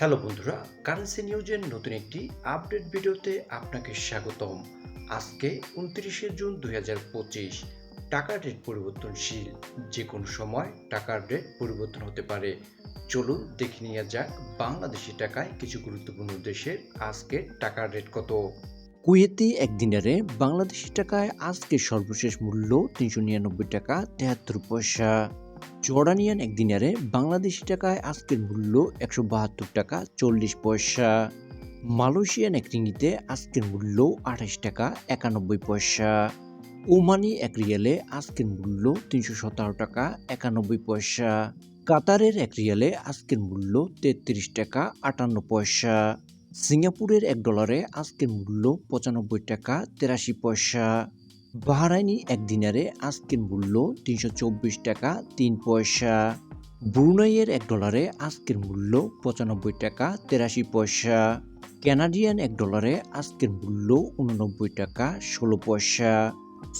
Hello বন্ধুরা, currency নিউজের নতুন একটি আপডেট ভিডিওতে আপনাকে স্বাগতম। আজকে 29শে জুন 2025। টাকার রেট পরিবর্তনশীল। যে কোনো সময় টাকার রেট পরিবর্তন হতে পারে। চলুন দেখে নেওয়া যাক বাংলাদেশি টাকায় কিছু গুরুত্বপূর্ণ দেশের আজকে টাকার রেট কত। কুয়েতি এক দিনারে বাংলাদেশি টাকায় আজকের সর্বশেষ মূল্য 399 টাকা 73 পয়সা। জর্ডানিয়ান এক দিনারে বাংলাদেশি টাকায় আজকের মূল্য 172 টাকা 40 পয়সা। মালয়েশিয়ান এক রিঙ্গিতে আজকের মূল্য 28 টাকা 91 পয়সা। ওমানি এক রিয়ালে আজকের মূল্য 317 টাকা 91 পয়সা। কাতারের এক রিয়ালে আজকের মূল্য 33 টাকা 58 পয়সা। সিঙ্গাপুরের $1 আজকের মূল্য 95 টাকা 83 পয়সা। বাহরাইনি এক দিনারে আজকের মূল্য 324 টাকা 3 পয়সা। ব্রুনাইয়ের $1 আজকের মূল্য 95 টাকা 83 পয়সা। কানাডিয়ান $1 আজকের মূল্য 89 টাকা 16 পয়সা।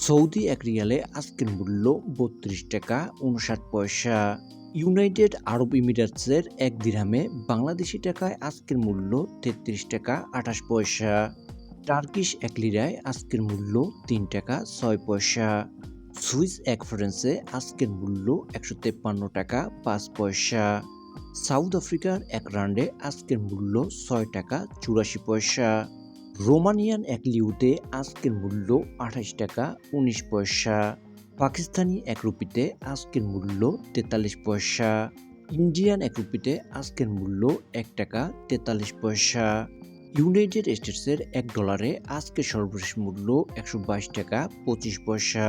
সৌদি এক রিয়ালে আজকের মূল্য 32 টাকা 59 পয়সা। ইউনাইটেড আরব এমিরেটসের এক দিরহামে বাংলাদেশি টাকায় আজকের মূল্য 33 টাকা 28 পয়সা। টার্কিশ এক লিরায় আজকের মূল্য 3 টাকা 6 পয়সা। সুইস এক ফ্রান্সে আজকের মূল্য 153 টাকা 5 পয়সা। সাউথ আফ্রিকার এক রান্ডে আজকের মূল্য 6 টাকা 84 পয়সা। রোমানিয়ান এক লিউতে আজকের মূল্য 28 টাকা 19 পয়সা। পাকিস্তানি এক রুপিতে আজকের মূল্য 43 পয়সা। ইন্ডিয়ান এক রুপিতে আজকের মূল্য 1 টাকা 43 পয়সা। ইউনাইটেড স্টেটসের $1 আজকের সর্বশেষ মূল্য 122 টাকা 25 পয়সা।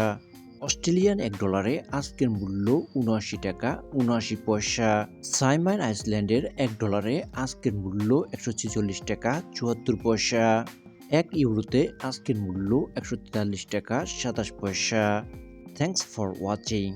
অস্ট্রেলিয়ান $1 আজকের মূল্য 79 টাকা 79 পয়সা। সাইমান আইসল্যান্ডের $1 আজকের মূল্য 146 টাকা 74 পয়সা। 1 ইউরোতে আজকের মূল্য 143 টাকা 27 পয়সা। Thanks for watching.